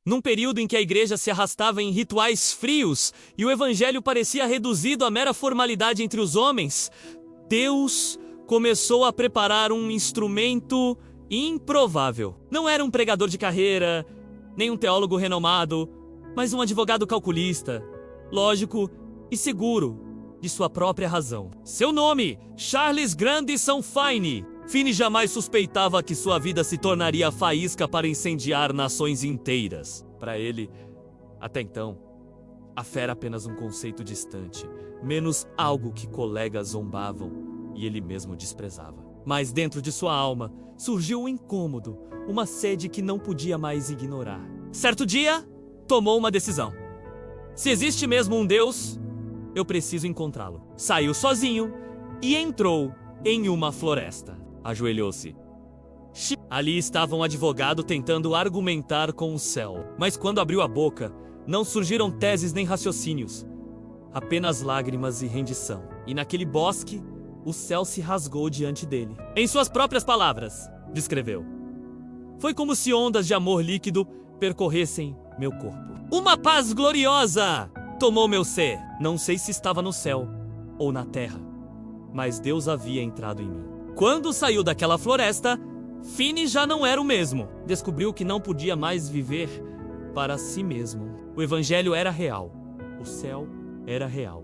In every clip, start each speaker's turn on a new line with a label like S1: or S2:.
S1: Num período em que a igreja se arrastava em rituais frios e o evangelho parecia reduzido a mera formalidade entre os homens, Deus começou a preparar um instrumento improvável. Não era um pregador de carreira, nem um teólogo renomado, mas um advogado calculista, lógico e seguro de sua própria razão. Seu nome, Charles Grandison Finney. Finney jamais suspeitava que sua vida se tornaria faísca para incendiar nações inteiras. Para ele, até então, a fé era apenas um conceito distante, menos algo que colegas zombavam e ele mesmo desprezava. Mas dentro de sua alma surgiu um incômodo, uma sede que não podia mais ignorar. Certo dia, tomou uma decisão. Se existe mesmo um Deus, eu preciso encontrá-lo. Saiu sozinho e entrou em uma floresta. Ajoelhou-se. Ali estava um advogado tentando argumentar com o céu. Mas quando abriu a boca, não surgiram teses nem raciocínios. Apenas lágrimas e rendição. E naquele bosque, o céu se rasgou diante dele. Em suas próprias palavras, descreveu: foi como se ondas de amor líquido percorressem meu corpo. Uma paz gloriosa tomou meu ser. Não sei se estava no céu ou na terra, mas Deus havia entrado em mim. Quando saiu daquela floresta, Finney já não era o mesmo. Descobriu que não podia mais viver para si mesmo. O evangelho era real. O céu era real.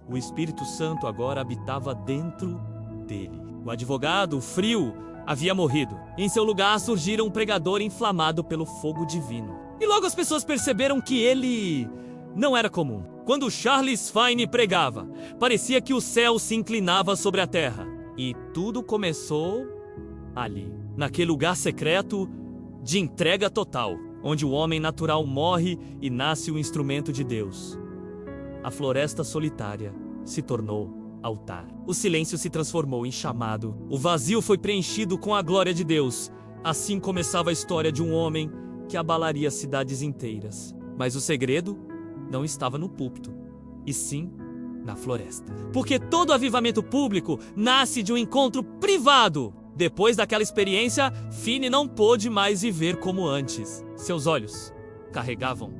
S1: O Espírito Santo agora habitava dentro dele. O advogado, frio, havia morrido. Em seu lugar surgira um pregador inflamado pelo fogo divino. E logo as pessoas perceberam que ele não era comum. Quando Charles Finney pregava, parecia que o céu se inclinava sobre a terra. E tudo começou ali, naquele lugar secreto de entrega total, onde o homem natural morre e nasce o instrumento de Deus. A floresta solitária se tornou altar. O silêncio se transformou em chamado. O vazio foi preenchido com a glória de Deus. Assim começava a história de um homem que abalaria cidades inteiras. Mas o segredo não estava no púlpito, e sim na floresta. Porque todo avivamento público nasce de um encontro privado. Depois daquela experiência, Finney não pôde mais viver como antes. Seus olhos carregavam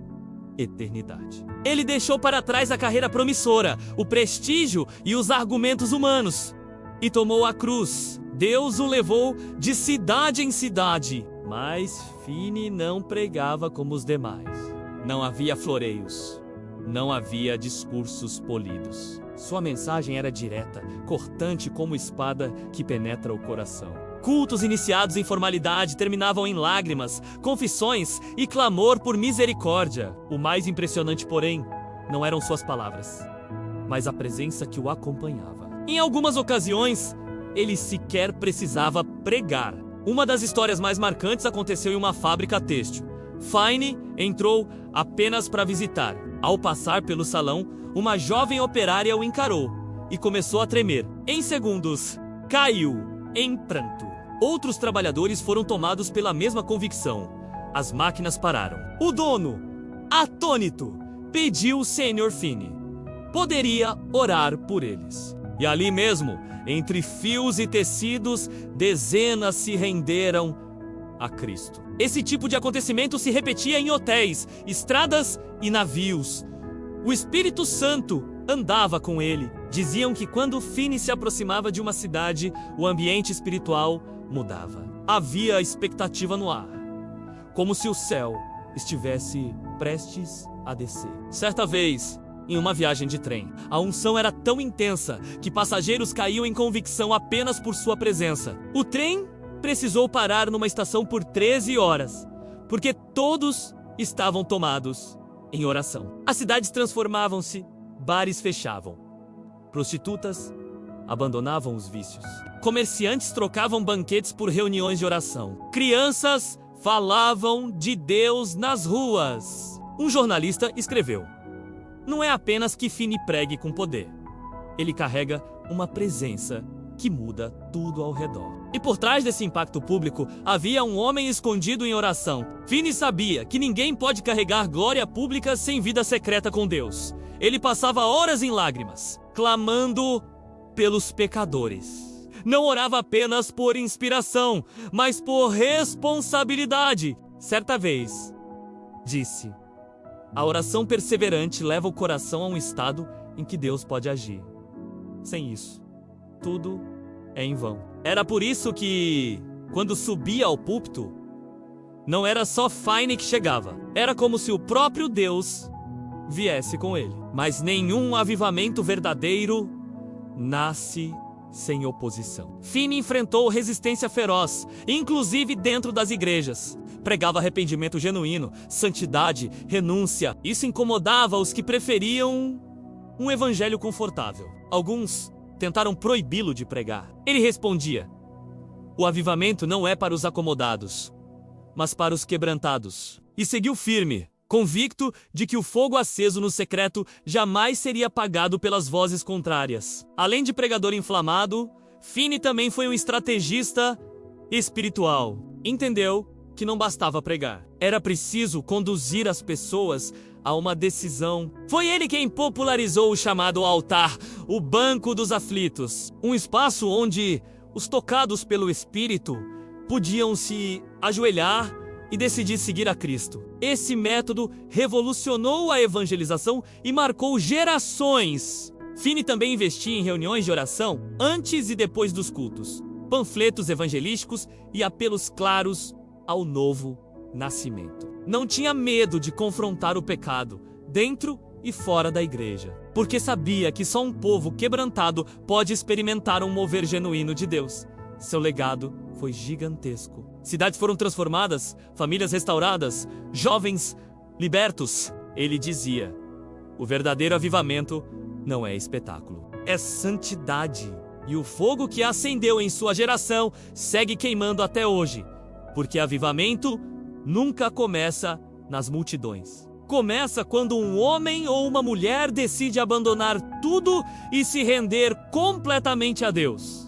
S1: eternidade. Ele deixou para trás a carreira promissora, o prestígio e os argumentos humanos, e tomou a cruz. Deus o levou de cidade em cidade. Mas Finney não pregava como os demais. Não havia floreios. Não havia discursos polidos. Sua mensagem era direta, cortante como espada que penetra o coração. Cultos iniciados em formalidade terminavam em lágrimas, confissões e clamor por misericórdia. O mais impressionante, porém, não eram suas palavras, mas a presença que o acompanhava. Em algumas ocasiões, ele sequer precisava pregar. Uma das histórias mais marcantes aconteceu em uma fábrica têxtil. Finney entrou apenas para visitar. Ao passar pelo salão, uma jovem operária o encarou e começou a tremer. Em segundos, caiu em pranto. Outros trabalhadores foram tomados pela mesma convicção. As máquinas pararam. O dono, atônito, pediu o Sr. Finney poderia orar por eles. E ali mesmo, entre fios e tecidos, dezenas se renderam a Cristo. Esse tipo de acontecimento se repetia em hotéis, estradas e navios. O Espírito Santo andava com ele. Diziam que quando Finney se aproximava de uma cidade, o ambiente espiritual mudava. Havia expectativa no ar, como se o céu estivesse prestes a descer. Certa vez, em uma viagem de trem, a unção era tão intensa que passageiros caíam em convicção apenas por sua presença. O trem precisou parar numa estação por 13 horas, porque todos estavam tomados em oração. As cidades transformavam-se, bares fechavam, prostitutas abandonavam os vícios, comerciantes trocavam banquetes por reuniões de oração, crianças falavam de Deus nas ruas. Um jornalista escreveu: não é apenas que Finney pregue com poder, ele carrega uma presença que muda tudo ao redor. E por trás desse impacto público, havia um homem escondido em oração. Finney sabia que ninguém pode carregar glória pública sem vida secreta com Deus. Ele passava horas em lágrimas, clamando pelos pecadores. Não orava apenas por inspiração, mas por responsabilidade. Certa vez, disse: a oração perseverante leva o coração a um estado em que Deus pode agir. Sem isso, tudo é em vão. Era por isso que, quando subia ao púlpito, não era só Finney que chegava. Era como se o próprio Deus viesse com ele. Mas nenhum avivamento verdadeiro nasce sem oposição. Finney enfrentou resistência feroz, inclusive dentro das igrejas. Pregava arrependimento genuíno, santidade, renúncia. Isso incomodava os que preferiam um evangelho confortável. Alguns tentaram proibi-lo de pregar. Ele respondia: o avivamento não é para os acomodados, mas para os quebrantados. E seguiu firme, convicto de que o fogo aceso no secreto jamais seria apagado pelas vozes contrárias. Além de pregador inflamado, Finney também foi um estrategista espiritual. Entendeu que não bastava pregar. Era preciso conduzir as pessoas a uma decisão. Foi ele quem popularizou o chamado altar, o banco dos aflitos. Um espaço onde os tocados pelo Espírito podiam se ajoelhar e decidir seguir a Cristo. Esse método revolucionou a evangelização e marcou gerações. Finney também investia em reuniões de oração antes e depois dos cultos, panfletos evangelísticos e apelos claros ao novo nascimento. Não tinha medo de confrontar o pecado, dentro e fora da igreja, porque sabia que só um povo quebrantado pode experimentar um mover genuíno de Deus. Seu legado foi gigantesco. Cidades foram transformadas, famílias restauradas, jovens libertos. Ele dizia: o verdadeiro avivamento não é espetáculo, é santidade. E o fogo que acendeu em sua geração segue queimando até hoje, porque avivamento nunca começa nas multidões. Começa quando um homem ou uma mulher decide abandonar tudo e se render completamente a Deus.